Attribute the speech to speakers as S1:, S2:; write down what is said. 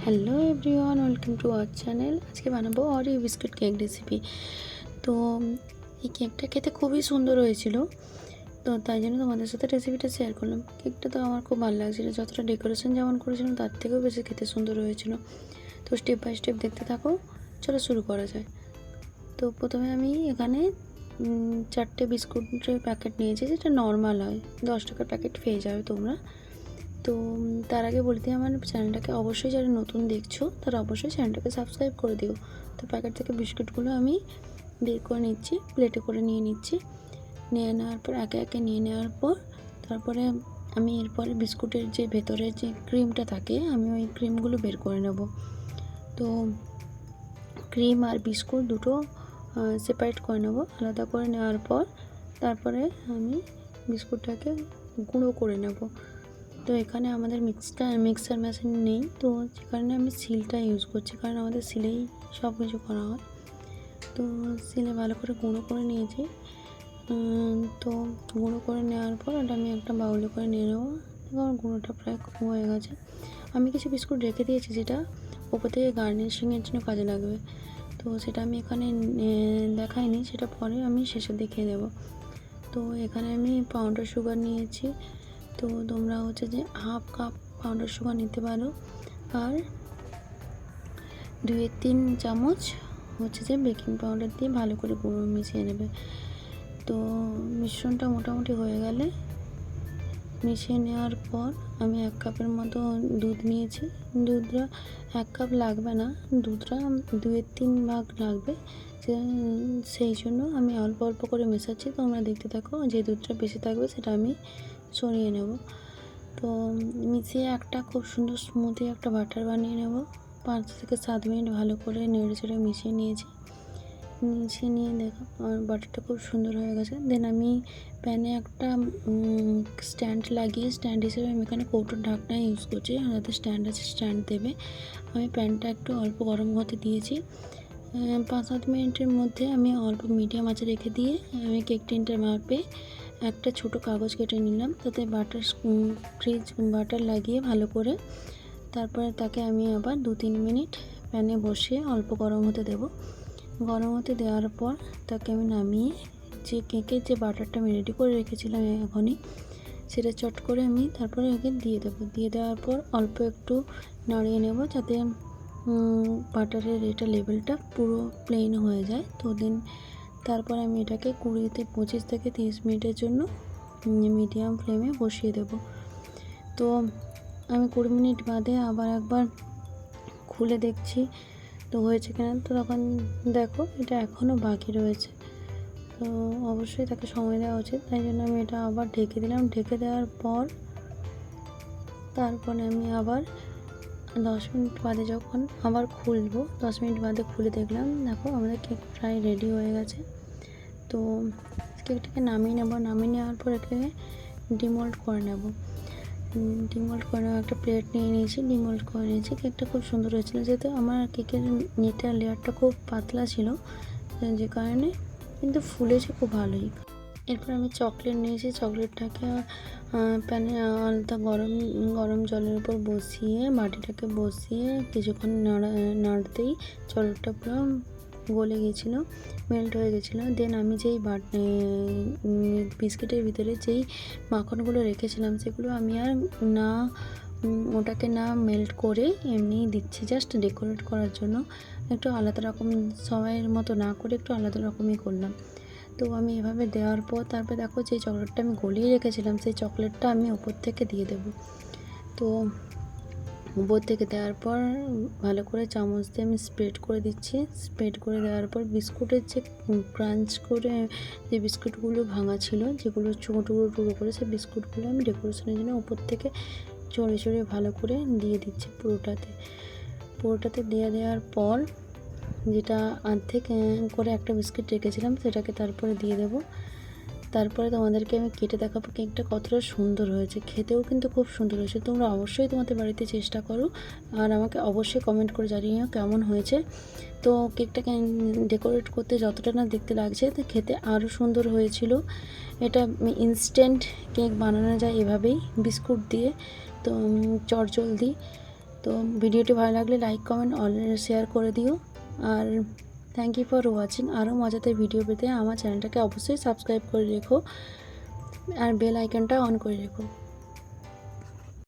S1: Hello everyone, welcome to our channel. আজকে বানাবো Oreo biscuit cake recipe. তো এই কেকটা খেতে খুবই সুন্দর হয়েছিল, তো তাই জন্য তোমাদের সাথে রেসিপিটা শেয়ার করলাম। কেকটা তো আমার খুব ভালো লাগছিলো, যতটা ডেকোরেশন যেমন করেছিলাম তার থেকেও বেশি খেতে সুন্দর হয়েছিল। তো স্টেপ বাই স্টেপ দেখতে থাকো, চলো শুরু করা যায়। তো প্রথমে আমি এখানে 4টে বিস্কুটের প্যাকেট নিয়েছি, যেটা নর্মাল হয়, 10 টাকার প্যাকেট পেয়ে যাবে তোমরা। তো তার আগে বলতে আমার চ্যানেলটাকে অবশ্যই, যারা নতুন দেখছো তারা অবশ্যই চ্যানেলটাকে সাবস্ক্রাইব করে দিও। তো প্যাকেট থেকে বিস্কুটগুলো আমি বের করে নিচ্ছি, প্লেটে করে নিয়ে নিচ্ছি। নিয়ে নেওয়ার পর একে একে নিয়ে নেওয়ার পর তারপরে আমি এরপরে বিস্কুটের যে ভেতরের যে ক্রিমটা থাকে, আমি ওই ক্রিমগুলো বের করে নেব। তো ক্রিম আর বিস্কুট দুটো সেপারেট করে নেব। আলাদা করে নেওয়ার পর তারপরে আমি বিস্কুটটাকে গুঁড়ো করে নেব। তো এখানে আমাদের মিক্সার মেশিন নেই, তো যে কারণে আমি সিলটা ইউজ করছি, কারণ আমাদের সিলেই সব কিছু করা হয়। তো সিলে ভালো করে গুঁড়ো করে নিয়েছি। তো গুঁড়ো করে নেওয়ার পর ওটা আমি একটা বাউলে করে নিয়ে নেবো। আমার গুঁড়োটা প্রায় হয়ে গেছে। আমি কিছু বিস্কুট রেখে দিয়েছি, যেটা ওপর থেকে গার্নিশিংয়ের জন্য কাজে লাগবে। তো সেটা আমি এখানে দেখাইনি, সেটা পরে আমি শেষে দেখিয়ে দেবো। তো এখানে আমি পাউডার সুগার নিয়েছি। তো তোমরা হচ্ছে যে হাফ কাপ পাউডার সুগার নিতে পারো, আর 2-3 চামচ হচ্ছে যে বেকিং পাউডার দিয়ে ভালো করে গুঁড়ো মিশিয়ে নেবে। তো মিশ্রণটা মোটামুটি হয়ে গেলে মিশিয়ে নেওয়ার পর আমি 1 কাপের মতো দুধ নিয়েছি। দুধটা 1 কাপ লাগবে না, দুধটা 2-3 ভাগ লাগবে, সেই জন্য আমি অল্প অল্প করে মেশাচ্ছি। তোমরা দেখতে থাকো, যে দুধটা বেশি থাকবে সেটা আমি সরিয়ে নেব। তো মিশিয়ে একটা খুব সুন্দর স্মুথি একটা বাটার বানিয়ে নেব। 5 থেকে 7 মিনিট ভালো করে নেড়ে চেড়ে মিশিয়ে নিয়েছি। মিশিয়ে নিয়ে দেখো আমার বাটারটা খুব সুন্দর হয়ে গেছে। দেন আমি প্যানে একটা স্ট্যান্ড লাগিয়ে, স্ট্যান্ড হিসেবে আমি এখানে কৌটোর ঢাকনা ইউজ করছি, যাতে স্ট্যান্ড আছে স্ট্যান্ড দেবে। আমি প্যানটা একটু অল্প গরম হতে দিয়েছি। 5-7 মিনিটের মধ্যে আমি অল্প মিডিয়াম আঁচে রেখে দিয়ে আমি কেক টিনটার মাপে একটা ছোটো কাগজ কেটে নিলাম, তাতে বাটার লাগিয়ে ভালো করে তারপরে তাকে আমি আবার 2-3 মিনিট প্যানে বসিয়ে অল্প গরম হতে দেব। গরম হতে দেওয়ার পর তাকে আমি নামিয়ে যে কেকের যে বাটারটা আমি রেডি করে রেখেছিলাম এখনই, সেটা চট করে আমি তারপরে ওকে দিয়ে দেবো। দিয়ে দেওয়ার পর অল্প একটু নাড়িয়ে নেব, যাতে বাটারের এটা লেভেলটা পুরো প্লেন হয়ে যায়। তো দেন তারপর আমি এটাকে 25 থেকে 30 মিনিটের জন্য মিডিয়াম ফ্লেমে বসিয়ে দেব। তো আমি 20 মিনিট বাদে আবার একবার খুলে দেখছি তো হয়েছে কিনা। তো তখন দেখো এটা এখনও বাকি রয়েছে, তো অবশ্যই তাকে সময় দেওয়া উচিত। তাই জন্য আমি এটা আবার ঢেকে দিলাম। ঢেকে দেওয়ার পর তারপরে আমি আবার 10 মিনিট বাদে যখন আবার খুলবো, 10 মিনিট বাদে খুলে দেখলাম, দেখো আমাদের কেক প্রায় রেডি হয়ে গেছে। তো কেকটাকে নামিয়ে নেব। নামিয়ে নেওয়ার পর এটাকে ডিমোল্ড করে নেব। ডিমোল্ড করে নেওয়া একটা প্লেট নিয়ে নিয়েছি, ডিমোল্ড করে নিয়েছি। কেকটা খুব সুন্দর হয়েছিল, যেহেতু আমার কেকের নিচের লেয়ারটা খুব পাতলা ছিল, যে কারণে কিন্তু ফুলেছে খুব ভালোই। এরপর আমি চকলেট নিয়েছি। চকলেটটাকে প্যানে আলতা গরম জলের উপর বসিয়ে, বাটিটাকে বসিয়ে কিছুক্ষণ নাড়তেই চকলেটটা পুরো গলে গেছিলো, মেল্ট হয়ে গেছিলো। দেন আমি যেই বিস্কিটের ভিতরে যেই মাখনগুলো রেখেছিলাম, সেগুলো আমি আর না ওটাকে না মেল্ট করে এমনিই দিচ্ছি, জাস্ট ডেকোরেট করার জন্য। একটু আলাদা রকম, সবাইয়ের মতো না করে একটু আলাদা রকমই করলাম। তো আমি এভাবে দেওয়ার পর তারপরে দেখো যে চকলেটটা আমি গলিয়ে রেখেছিলাম, সেই চকলেটটা আমি ওপর থেকে দিয়ে দেবো। তো উপর থেকে দেওয়ার পর ভালো করে চামচ দিয়ে আমি স্প্রেড করে দিচ্ছি। স্প্রেড করে দেওয়ার পর বিস্কুটের যে ক্রাঞ্চ করে যে বিস্কুটগুলো ভাঙা ছিল, যেগুলো টুকরো টুকরো করে, সেই বিস্কুটগুলো আমি ডেকোরেশনের জন্য উপর থেকে চড়ে চড়ে ভালো করে দিয়ে দিচ্ছি পুরোটাতে দিয়ে দেওয়ার পর যেটা অর্ধেক করে একটা বিস্কিট রেখেছিলাম, সেটাকে তারপরে দিয়ে দেব। তারপরে তোমাদেরকে আমি কেটে দেখাবো কেকটা কতটা সুন্দর হয়েছে। খেতেও কিন্তু খুব সুন্দর হয়েছে। তোমরা অবশ্যই তোমাদের বাড়িতে চেষ্টা করো, আর আমাকে অবশ্যই কমেন্ট করে জানিও কেমন হয়েছে। তো কেকটাকে ডেকোরেট করতে যতটা না দেখতে লাগছে, তো খেতে আরও সুন্দর হয়েছিল। এটা ইনস্ট্যান্ট কেক বানানো যায় এভাবেই, বিস্কুট দিয়ে, তো চটজলদি। তো ভিডিওটি ভালো লাগলে লাইক কমেন্ট অল শেয়ার করে দিও। আর থ্যাংক ইউ ফর ওয়াচিং। আরও মজাদার ভিডিও পেতে আমার চ্যানেলটাকে অবশ্যই সাবস্ক্রাইব করে রেখো আর বেল আইকনটা অন করে রেখো।